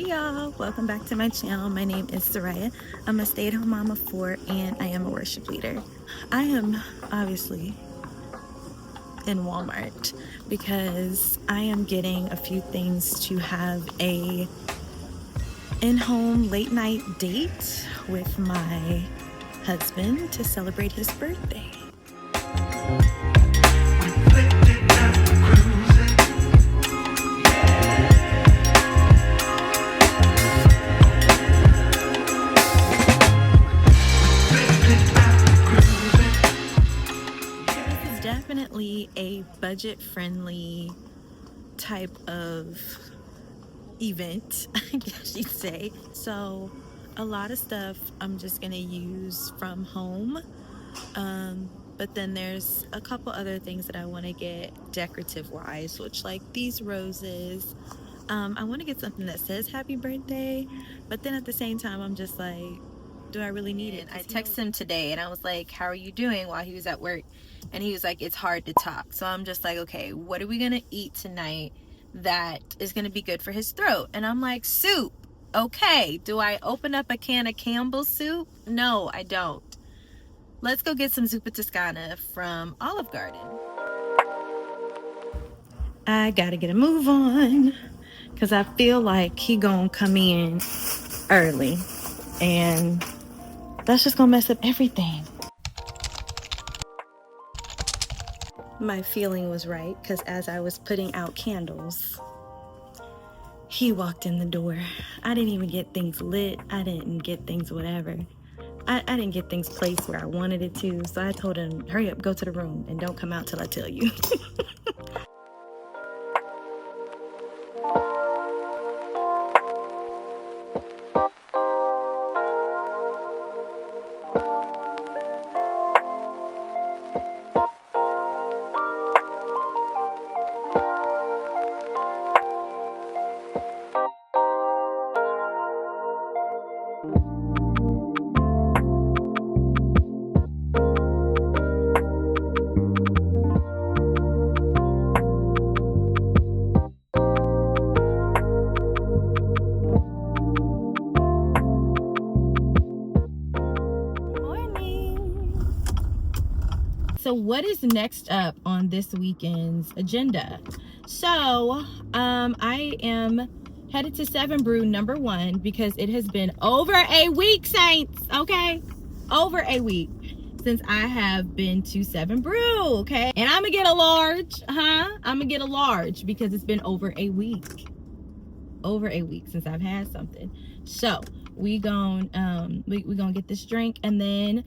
Hey y'all, welcome back to my channel. My name is Soraya. I'm a stay-at-home mom of 4 and I am a worship leader. I am obviously in Walmart because I am getting a few things to have a in-home late night date with my husband to celebrate his birthday. Definitely a budget-friendly type of event, I guess you'd say. So a lot of stuff I'm just gonna use from home, but then there's a couple other things that I want to get decorative wise, which like these roses. I want to get something that says happy birthday, but then at the same time I'm just like, do I really need it? I texted him today and I was like, how are you doing, while he was at work, and he was like, it's hard to talk. So I'm just like, okay, what are we gonna eat tonight that is gonna be good for his throat? And I'm like, soup. Okay, do I open up a can of Campbell's soup? No, I don't. Let's go get some zuppa toscana from Olive Garden. I gotta get a move on because I feel like he gonna come in early and that's just gonna mess up everything. My feeling was right because as I was putting out candles, he walked in the door. I didn't even get things lit. I didn't get things whatever. I didn't get things placed where I wanted it to. So I told him, hurry up, go to the room and don't come out till I tell you. So what is next up on this weekend's agenda? So I am headed to 7 Brew #1 because it has been over a week, Saints, okay? Over a week since I have been to 7 Brew, okay? And I'm gonna get a large, I'm gonna get a large because it's been over a week. Over a week since I've had something. So we gonna get this drink, and then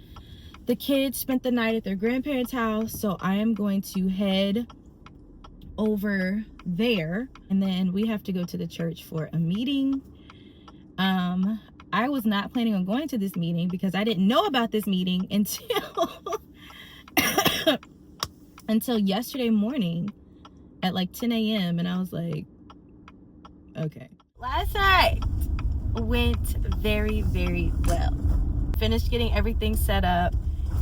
the kids spent the night at their grandparents' house, so I am going to head over there, and then we have to go to the church for a meeting. I was not planning on going to this meeting because I didn't know about this meeting until yesterday morning at like 10 a.m. and I was like, okay. Last night went very, very well. Finished getting everything set up.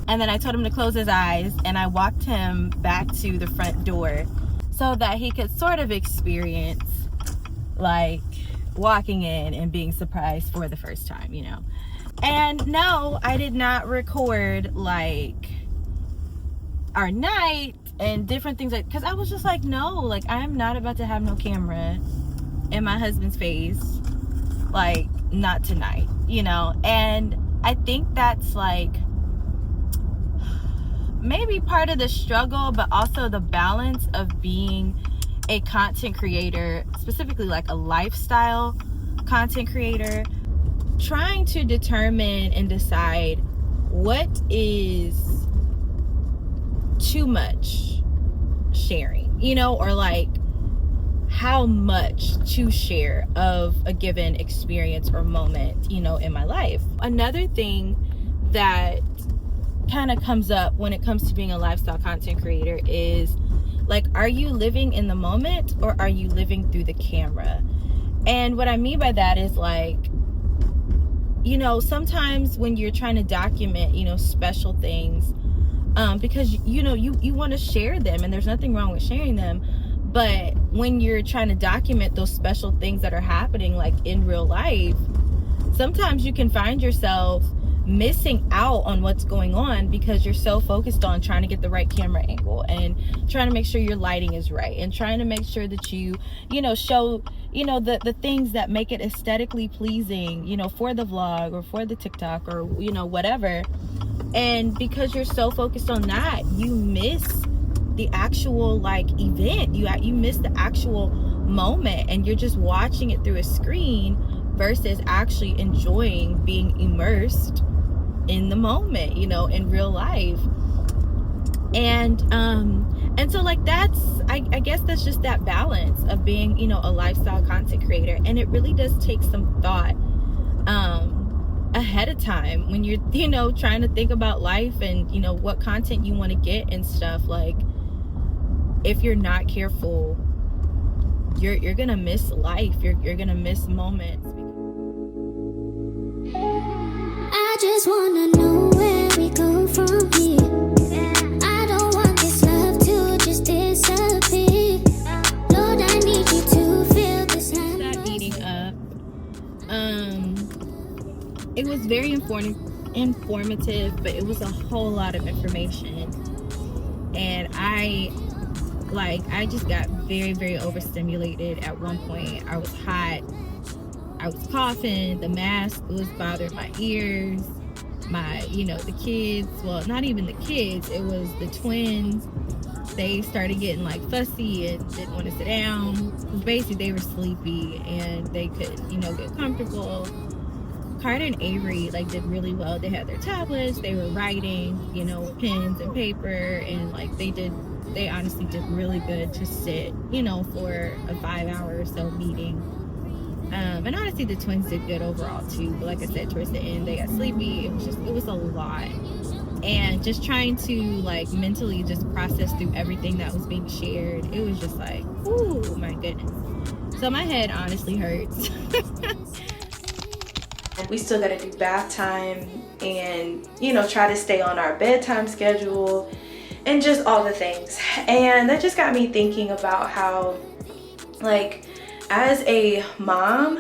And then I told him to close his eyes and I walked him back to the front door so that he could sort of experience like walking in and being surprised for the first time, you know. And no, I did not record like our night and different things, like, because I was just like, no, like I'm not about to have no camera in my husband's face, like not tonight, you know. And I think that's like maybe part of the struggle, but also the balance of being a content creator, specifically like a lifestyle content creator, trying to determine and decide what is too much sharing, you know, or like how much to share of a given experience or moment, you know, in my life. Another thing that kind of comes up when it comes to being a lifestyle content creator is like, are you living in the moment or are you living through the camera? And what I mean by that is like, you know, sometimes when you're trying to document, you know, special things, because you know you want to share them and there's nothing wrong with sharing them, But when you're trying to document those special things that are happening like in real life, sometimes you can find yourself missing out on what's going on because you're so focused on trying to get the right camera angle and trying to make sure your lighting is right and trying to make sure that you show the things that make it aesthetically pleasing for the vlog or for the TikTok or whatever. And because you're so focused on that, you miss the actual like event. You miss the actual moment, and you're just watching it through a screen versus actually enjoying being immersed in the moment, in real life. And so like that's I guess that's just that balance of being a lifestyle content creator. And it really does take some thought ahead of time when you're trying to think about life and what content you want to get and stuff. Like, if you're not careful, you're gonna miss life. You're gonna miss moments. I just wanna know where we go from here. I don't want this love to just disappear. Lord, I need you to feel this. That eating up. It was very informative, but it was a whole lot of information, and I just got very, very overstimulated at one point. I was hot, I was coughing, the mask was bothering my ears, the kids, well, not even the kids, it was the twins. They started getting like fussy and didn't want to sit down. Basically, they were sleepy and they couldn't, get comfortable. Carter and Avery did really well. They had their tablets, they were writing, pens and paper, and they honestly did really good to sit, for a 5-hour or so meeting. And honestly, the twins did good overall too. But like I said, towards the end, they got sleepy. It was a lot. And just trying to mentally just process through everything that was being shared, it was just like, ooh, my goodness. So my head honestly hurts. We still got to do bath time and, try to stay on our bedtime schedule and just all the things. And that just got me thinking about how, as a mom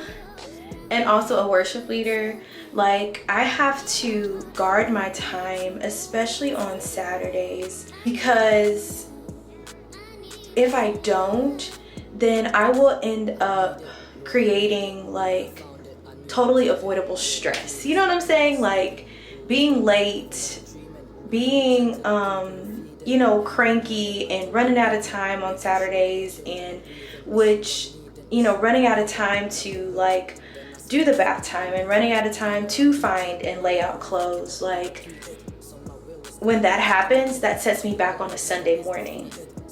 and also a worship leader, I have to guard my time, especially on Saturdays, because if I don't, then I will end up creating totally avoidable stress. You know what I'm saying? Being late, being cranky and running out of time on Saturdays, and running out of time to do the bath time and running out of time to find and lay out clothes. When that happens, that sets me back on a Sunday morning.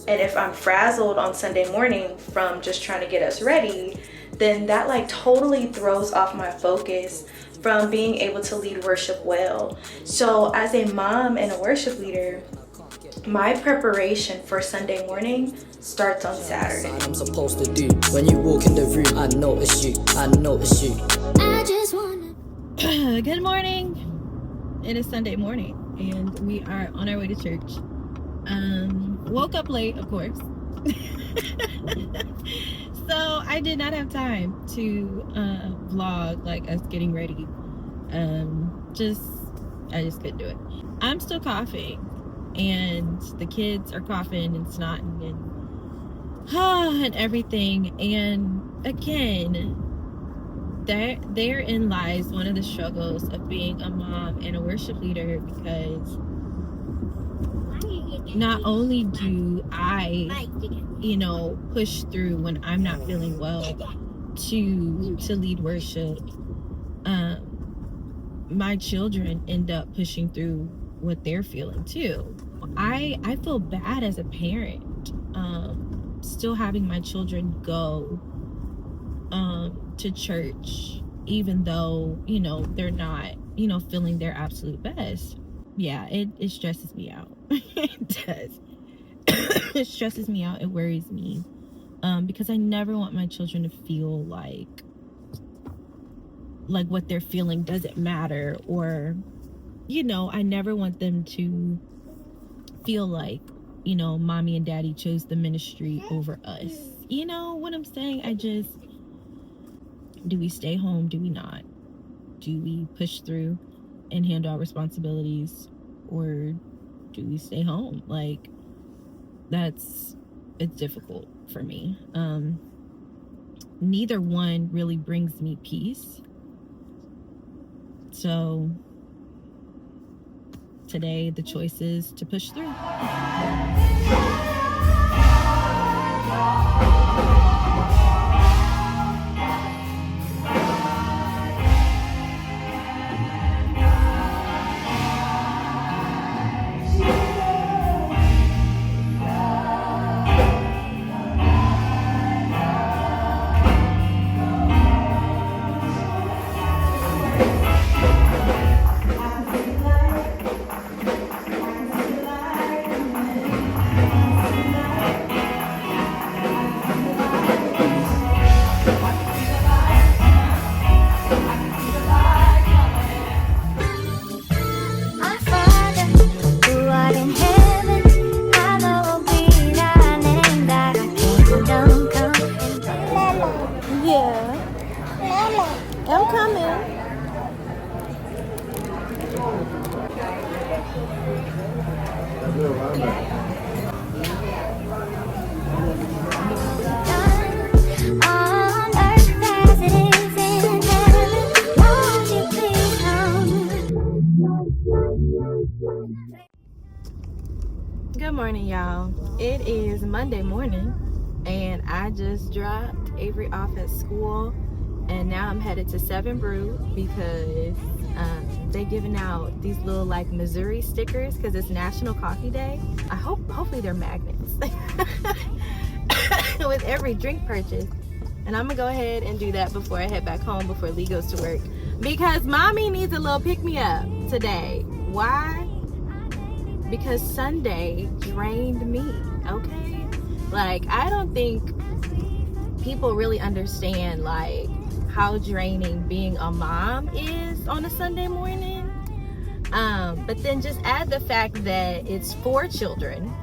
And if I'm frazzled on Sunday morning from just trying to get us ready, then that totally throws off my focus from being able to lead worship well. So as a mom and a worship leader, my preparation for Sunday morning starts on Saturday. I'm supposed to do when you walk in the room, I notice you. I just wanna. Good morning. It is Sunday morning and we are on our way to church. Woke up late, of course. So I did not have time to vlog us getting ready. I just couldn't do it. I'm still coughing, and the kids are coughing and snotting and everything. And again, therein lies one of the struggles of being a mom and a worship leader, because not only do I push through when I'm not feeling well to lead worship, my children end up pushing through what they're feeling too. I feel bad as a parent, still having my children go to church, even though they're not feeling their absolute best. Yeah, it stresses me out. It does. It stresses me out. It worries me, because I never want my children to feel like what they're feeling doesn't matter, or I never want them to feel like you know, mommy and daddy chose the ministry over us. You know what I'm saying? Do we stay home? Do we not? Do we push through and handle our responsibilities, or do we stay home? Like, it's difficult for me. Neither one really brings me peace. So today the choice is to push through. I'm coming. Good morning, y'all. It is Monday morning, and I just dropped Avery off at school, and now I'm headed to 7 Brew because they're giving out these little like Missouri stickers because it's National Coffee Day. Hopefully they're magnets with every drink purchase, and I'm gonna go ahead and do that before I head back home before Lee goes to work because mommy needs a little pick-me-up today. Why? Because Sunday drained me, okay? Like, I don't think people really understand like how draining being a mom is on a Sunday morning. But then just add the fact that it's 4 children.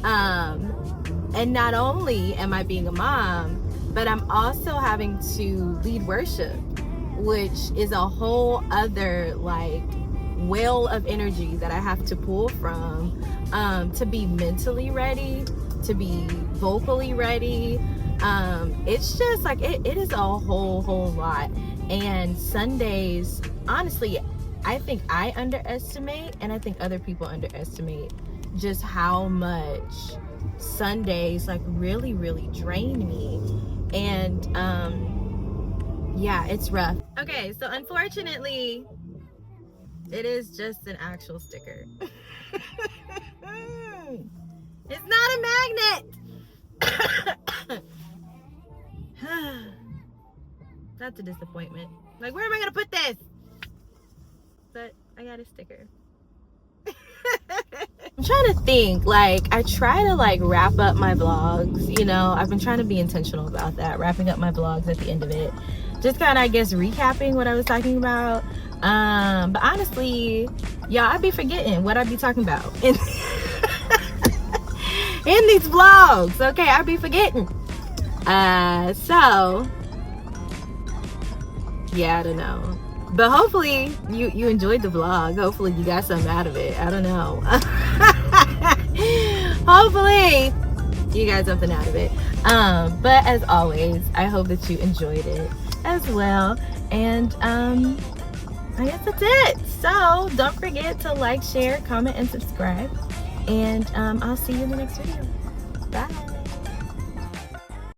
And not only am I being a mom, but I'm also having to lead worship, which is a whole other like well of energy that I have to pull from to be mentally ready, to be vocally ready. It's just like it is a whole lot. And Sundays, honestly, I think I underestimate, and I think other people underestimate just how much Sundays like really drain me. And yeah, it's rough. Okay, so unfortunately it is just an actual sticker. It's not a magnet. That's a disappointment. Like, where am I gonna put this? But I got a sticker. I'm trying to think, like, I try to like wrap up my vlogs, you know. I've been trying to be intentional about that, wrapping up my vlogs at the end of it, just kind of, I guess, recapping what I was talking about. But honestly, y'all, I'd be forgetting what I'd be talking about in in these vlogs. Okay, I'd be forgetting. So yeah, I don't know, but hopefully you enjoyed the vlog. Hopefully you got something out of it. I don't know. Hopefully you got something out of it. But as always, I hope that you enjoyed it as well. And I guess that's it. So don't forget to like, share, comment, and subscribe. And I'll see you in the next video. Bye.